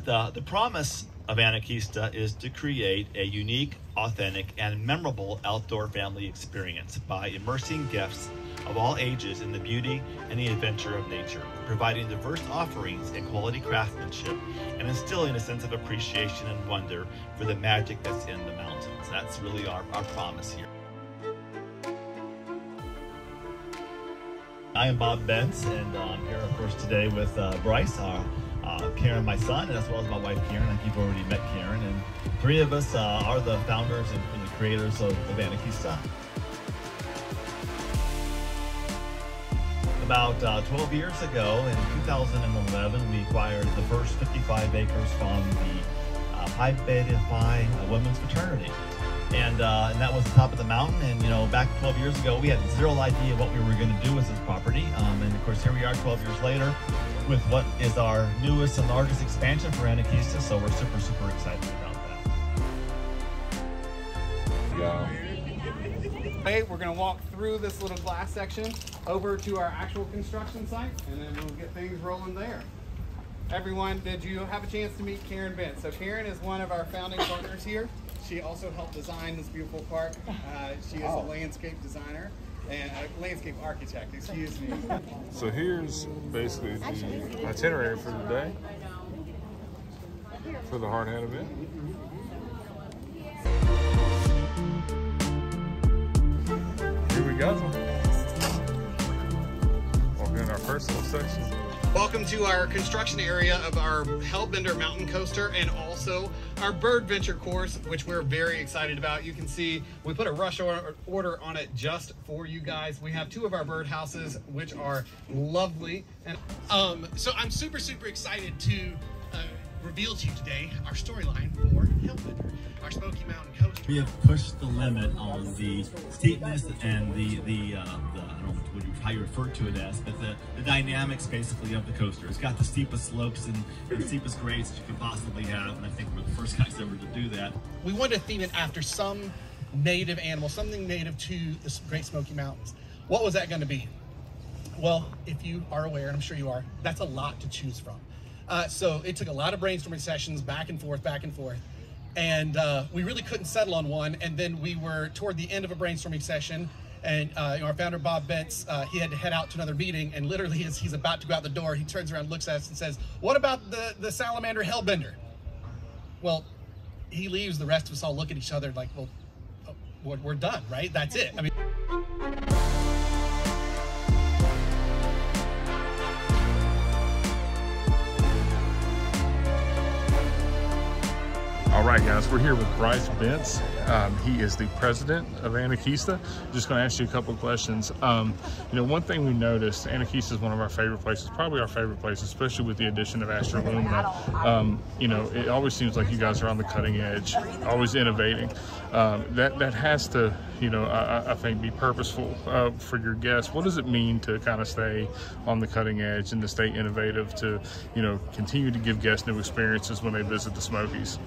The promise of Anakeesta is to create a unique, authentic, and memorable outdoor family experience by immersing guests of all ages in the beauty and the adventure of nature, providing diverse offerings and quality craftsmanship, and instilling a sense of appreciation and wonder for the magic that's in the mountains. That's really our promise here. I am Bob Bentz, and I'm here, of course, today with Bryce, Karen, my son, as well as my wife, Karen. I think you've already met Karen, and three of us are the founders and the creators of Anakeesta. About 12 years ago, in 2011, we acquired the first 55 acres from the Pi Beta Phi women's fraternity. And that was the top of the mountain. And you know, back 12 years ago, we had zero idea what we were going to do with this property. And of course, here we are 12 years later with what is our newest and largest expansion for Anakeesta. So we're super excited about that. Yeah. Hey, we're going to walk through this little glass section over to our actual construction site, and then we'll get things rolling there. Everyone, did you have a chance to meet Karen Bentz? So Karen is one of our founding partners here. She also helped design this beautiful park. She is a landscape designer and a landscape architect, excuse me. So here's basically the itinerary for the day for the Hard Hat event. Here we go. Walking in our personal section. Welcome to our construction area of our Hellbender mountain coaster and also our bird venture course, which we're very excited about. You can see we put a rush order on it just for you guys. We have two of our bird houses, which are lovely. And so I'm super excited to reveal to you today our storyline for Hellbender, our Smoky Mountain coaster. We have pushed the limit on the steepness and the I don't know how you refer to it as, but the dynamics basically of the coaster. It's got the steepest slopes and steepest grades that you could possibly have, and I think we're the first guys ever to do that. We wanted to theme it after some native animal, something native to the Great Smoky Mountains. What was that going to be? Well, if you are aware, and I'm sure you are, that's a lot to choose from. So it took a lot of brainstorming sessions back and forth, and we really couldn't settle on one. And then we were toward the end of a brainstorming session, and our founder, Bob Bentz, he had to head out to another meeting, and literally as he's about to go out the door, he turns around, looks at us and says, "What about the salamander Hellbender?" Well, he leaves, the rest of us all look at each other like, well, we're done, right? That's it. I mean, All right, guys, we're here with Bryce Bentz. He is the president of Anakeesta. Just going to ask you a couple of questions. You know, one thing we noticed, Anakeesta is one of our favorite places, probably our favorite place, especially with the addition of Astra Lumina. You know, it always seems like you guys are on the cutting edge, always innovating. That has to, you know, I think be purposeful for your guests. What does it mean to kind of stay on the cutting edge and to stay innovative, to, you know, continue to give guests new experiences when they visit the Smokies?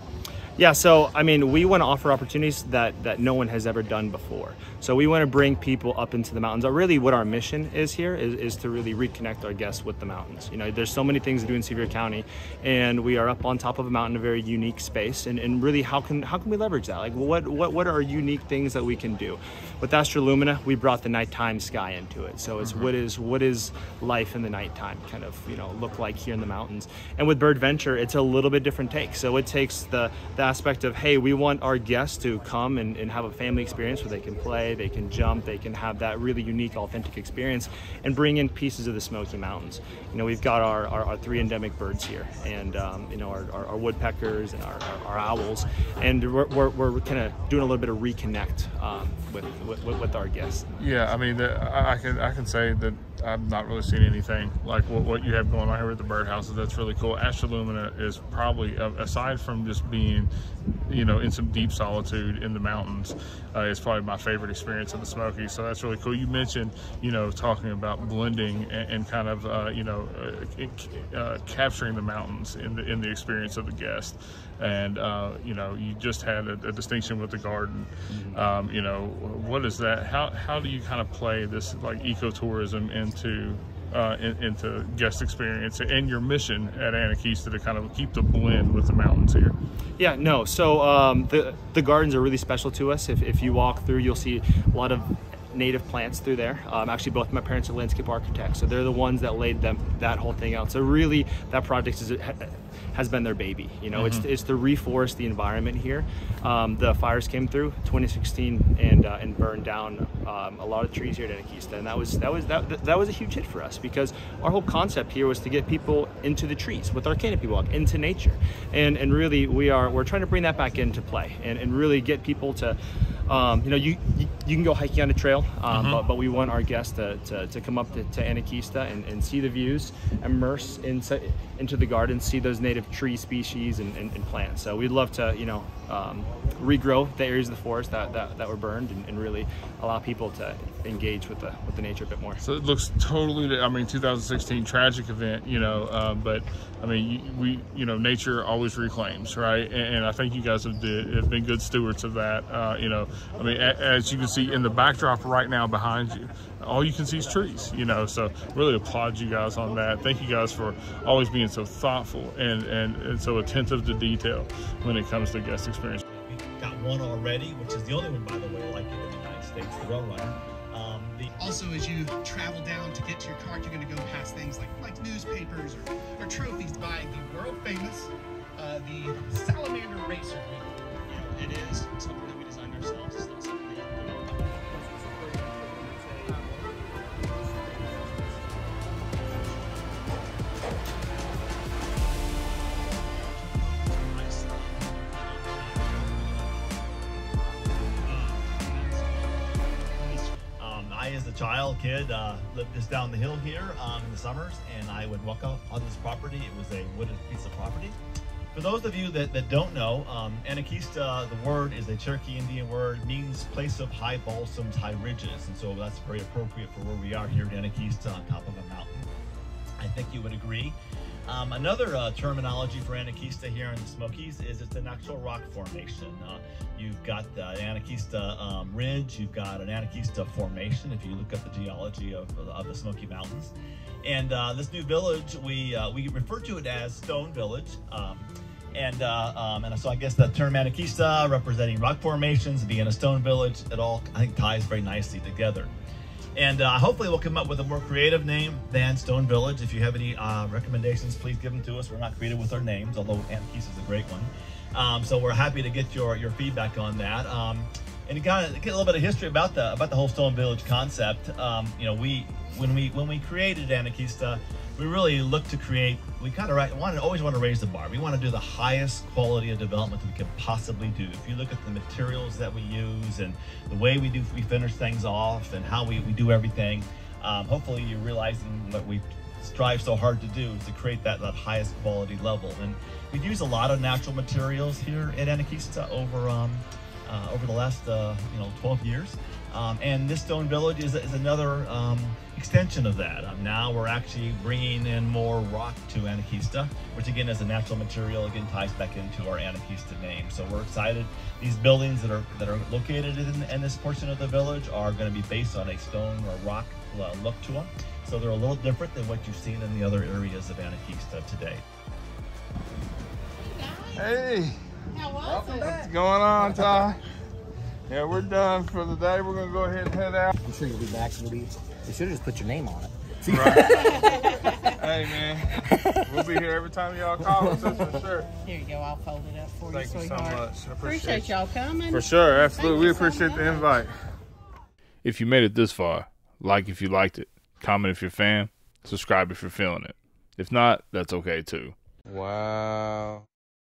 Yeah, so I mean, we want to offer opportunities that no one has ever done before. So we want to bring people up into the mountains. Really what our mission is here is to really reconnect our guests with the mountains. You know, there's so many things to do in Sevier County, and we are up on top of a mountain, a very unique space, and really how can we leverage that? Like what are unique things that we can do? With Astra Lumina, we brought the nighttime sky into it. So it's what is life in the nighttime kind of, you know, look like here in the mountains. And with Bird Venture, it's a little bit different take. So it takes the aspect of, hey, we want our guests to come and have a family experience where they can play, they can jump, they can have that really unique, authentic experience, and bring in pieces of the Smoky Mountains. You know, we've got our three endemic birds here, and you know, our woodpeckers and our owls, and we're kind of doing a little bit of reconnect with our guests. Yeah, I mean, I can say that I've not really seen anything like what you have going on here with the birdhouses. That's really cool. Astra Lumina is probably, aside from just being, you know, in some deep solitude in the mountains, it's probably my favorite experience in the Smokies. So that's really cool. You mentioned, you know, talking about blending and kind of, you know, capturing the mountains in the experience of the guest. And you know, you just had a distinction with the garden. You know, what is that? How do you kind of play this like ecotourism into into guest experience and your mission at Anakeesta to kind of keep the blend with the mountains here? Yeah, no. So the gardens are really special to us. If you walk through, you'll see a lot of native plants through there. Actually, both my parents are landscape architects, so they're the ones that laid that whole thing out. So really, that project has been their baby. You know, it's to reforest the environment here. The fires came through 2016 and burned down a lot of trees here at Anakeesta, and that was a huge hit for us, because our whole concept here was to get people into the trees with our canopy walk, into nature, and really we're trying to bring that back into play and really get people to, you know, you can go hiking on a trail, but we want our guests to come up to Anakeesta and see the views, immerse into the garden, see those native tree species and plants. So we'd love to, you know, regrow the areas of the forest that were burned and really allow people to engage with the nature a bit more. So it looks totally, I mean, 2016 tragic event, you know, but I mean, you know, nature always reclaims, right? And I think you guys have been good stewards of that. You know, I mean, as you can see in the backdrop right now behind you, all you can see is trees, you know, so really applaud you guys on that. Thank you guys for always being so thoughtful and so attentive to detail when it comes to guest experience. We got one already, which is the only one, by the way, like it in the United States, the Rail Runner. Also, as you travel down to get to your cart, you're going to go past things like newspapers or trophies by the world famous the Salamander Racer. You know, it is something that we designed ourselves. It's not something that I, as a kid, lived just down the hill here in the summers, and I would walk out on this property. It was a wooded piece of property. For those of you that don't know, Anakeesta, the word is a Cherokee Indian word, means place of high balsams, high ridges, and so that's very appropriate for where we are here at Anakeesta on top of a mountain. I think you would agree. Another terminology for Anakeesta here in the Smokies is it's an actual rock formation. You've got the Anakeesta Ridge, you've got an Anakeesta Formation, if you look up the geology of the Smoky Mountains. And this new village, we refer to it as Stone Village. And so I guess the term Anakeesta, representing rock formations, being a stone village, it all, I think, ties very nicely together. And hopefully we'll come up with a more creative name than Stone Village. If you have any recommendations, please give them to us. We're not creative with our names, although Anakeesta is a great one. So we're happy to get your feedback on that. And to kind of get a little bit of history about the whole Stone Village concept. You know, when we created Anakeesta, we really looked to create. We kind of always want to raise the bar. We want to do the highest quality of development that we can possibly do. If you look at the materials that we use and the way we finish things off and how we do everything, hopefully you're realizing what we strive so hard to do is to create that highest quality level. And we've used a lot of natural materials here at Anakeesta over the last 12 years. And this Stone Village is another extension of that. Now we're actually bringing in more rock to Anakeesta, which again is a natural material, again ties back into our Anakeesta name. So we're excited. These buildings that are located in this portion of the village are going to be based on a stone or rock look to them. So they're a little different than what you've seen in the other areas of Anakeesta today. Hey! How was it? What's going on, Ty? Yeah, we're done for the day. We're gonna go ahead and head out. I'm sure you'll be back. You should have just put your name on it. Right. Hey, man. We'll be here every time y'all call us, that's for sure. Here you go. I'll fold it up for Thank you, you so sweetheart. much. I Appreciate y'all coming. For sure, absolutely. We Thank you so appreciate the much. invite. If you made it this far, like if you liked it, comment if you're a fan, subscribe if you're feeling it. If not, that's okay too. Wow.